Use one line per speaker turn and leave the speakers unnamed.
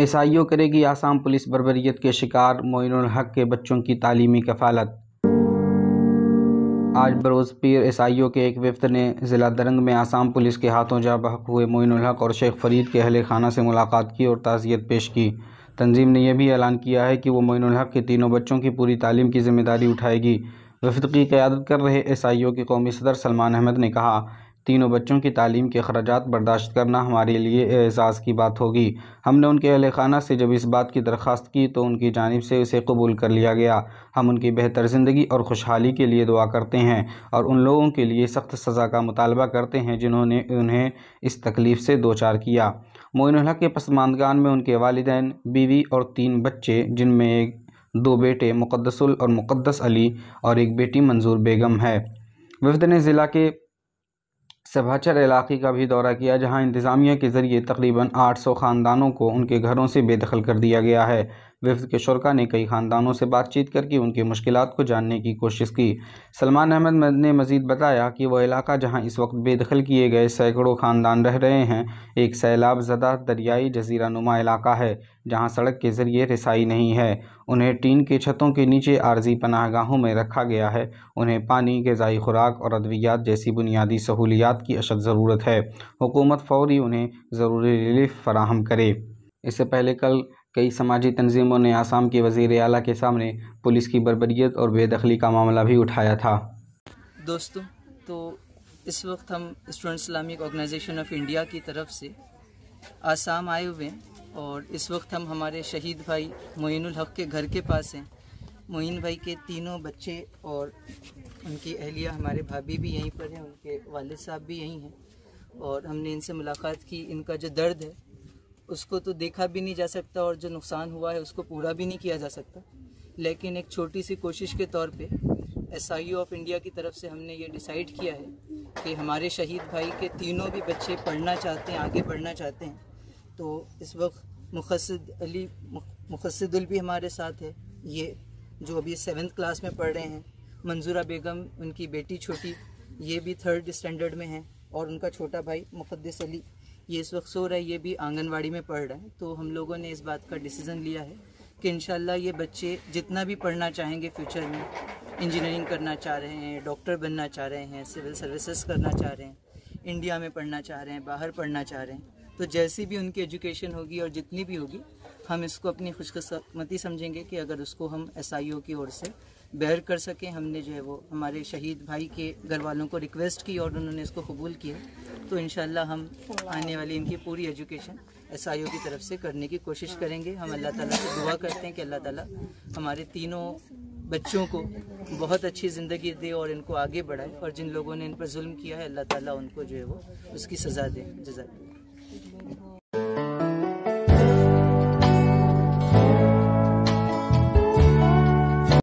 SIO کرے گی Assam police بربریت کے شکار معین الحق کے بچوں کی تعلیمی کفالت۔ آج بروز پیر SIO کے ایک وفد نے ضلع درنگ میں آسام پولیس کے ہاتھوں جاں بحق ہوئے معین الحق اور شیخ فرید کے اہل خانہ سے ملاقات کی اور تعزیت پیش کی۔ تنظیم نے یہ بھی اعلان کیا ہے کہ وہ معین الحق کے تینوں بچوں کی پوری تعلیم کی ذمہ داری اٹھائے گی۔ وفد کی قیادت کر رہے SIO کے قومی صدر سلمان احمد نے کہا، تینوں بچوں کی تعلیم کے اخراجات برداشت کرنا ہمارے لیے اعزاز کی بات ہوگی۔ ہم نے ان کے اہل خانہ سے جب اس بات کی درخواست کی تو ان کی جانب سے اسے قبول کر لیا گیا۔ ہم ان کی بہتر زندگی اور خوشحالی کے لیے دعا کرتے ہیں اور ان لوگوں کے لیے سخت سزا کا مطالبہ کرتے ہیں جنہوں نے انہیں اس تکلیف سے دوچار کیا۔ معین الحق کے پسماندگان میں ان کے والدین، بیوی اور 3 بچے جن میں 2 بیٹے مقدس اور مقدس علی اور ایک بیٹی منظور بیگم ہے۔ وفد نے ضلع کے سبھاچر علاقے کا بھی دورہ کیا جہاں انتظامیہ کے ذریعے تقریباً 800 خاندانوں کو ان کے گھروں سے بے دخل کر دیا گیا ہے۔ وفد کے شرکاء نے کئی خاندانوں سے بات چیت کر کے ان کی مشکلات کو جاننے کی کوشش کی۔ سلمان احمد نے مزید بتایا کہ وہ علاقہ جہاں اس وقت بے دخل کیے گئے سینکڑوں خاندان رہ رہے ہیں ایک سیلاب زدہ دریائی جزیرہ نما علاقہ ہے جہاں سڑک کے ذریعے رسائی نہیں ہے۔ انہیں ٹین کے چھتوں کے نیچے عارضی پناہ گاہوں میں رکھا گیا ہے۔ انہیں پانی، غذائی خوراک اور ادویات جیسی بنیادی سہولیات کی اشد ضرورت ہے۔ حکومت فوری انہیں ضروری ریلیف فراہم کرے۔ اس سے پہلے کل کئی سماجی تنظیموں نے آسام کے وزیر اعلیٰ کے سامنے پولیس کی بربریت اور بے دخلی کا معاملہ بھی اٹھایا تھا۔
دوستوں، تو اس وقت ہم student Islamic organisation of India کی طرف سے آسام آئے ہوئے ہیں اور اس وقت ہم ہمارے شہید بھائی معین الحق کے گھر کے پاس ہیں۔ معین بھائی کے تینوں بچے اور ان کی اہلیہ ہمارے بھابھی بھی یہیں پر ہیں، ان کے والد صاحب بھی یہیں ہیں اور ہم نے ان سے ملاقات کی۔ ان کا جو درد ہے اس کو تو دیکھا بھی نہیں جا سکتا اور جو نقصان ہوا ہے اس کو پورا بھی نہیں کیا جا سکتا، لیکن ایک چھوٹی سی کوشش کے طور پہ SIO آف انڈیا کی طرف سے ہم نے یہ ڈیسائیڈ کیا ہے کہ ہمارے شہید بھائی کے تینوں بھی بچے پڑھنا چاہتے ہیں، آگے بڑھنا چاہتے ہیں، تو اس وقت مقصد بھی ہمارے ساتھ ہے، یہ جو ابھی 7th کلاس میں پڑھ رہے ہیں۔ منظورہ بیگم ان کی بیٹی چھوٹی، یہ بھی 3rd اسٹینڈرڈ میں ہیں، اور ان کا چھوٹا بھائی مقدس علی یہ اس وقت سو رہا ہے، یہ بھی آنگن واڑی میں پڑھ رہا ہے۔ تو ہم لوگوں نے اس بات کا ڈیسیژن لیا ہے کہ انشاءاللہ یہ بچے جتنا بھی پڑھنا چاہیں گے فیوچر میں، انجینئرنگ کرنا چاہ رہے ہیں، ڈاکٹر بننا چاہ رہے ہیں، سول سروسز کرنا چاہ رہے ہیں، انڈیا میں پڑھنا چاہ رہے ہیں، باہر پڑھنا چاہ رہے ہیں، تو جیسی بھی ان کی ایجوکیشن ہوگی اور جتنی بھی ہوگی ہم اس کو اپنی خوش قسمتی سمجھیں گے کہ اگر اس کو ہم SIO کی اور سے بیر کر سکیں۔ ہم نے جو ہے وہ ہمارے شہید بھائی کے گھر والوں کو ریکویسٹ کی اور انہوں نے اس کو قبول کیا، تو انشاءاللہ ہم آنے والی ان کی پوری ایجوکیشن SIO کی طرف سے کرنے کی کوشش کریں گے۔ ہم اللہ تعالیٰ سے دعا کرتے ہیں کہ اللہ تعالیٰ ہمارے تینوں بچوں کو بہت اچھی زندگی دے اور ان کو آگے بڑھائے، اور جن لوگوں نے ان پر ظلم کیا ہے اللہ تعالیٰ ان کو جو ہے وہ اس کی سزا دے۔ جزاک اللہ۔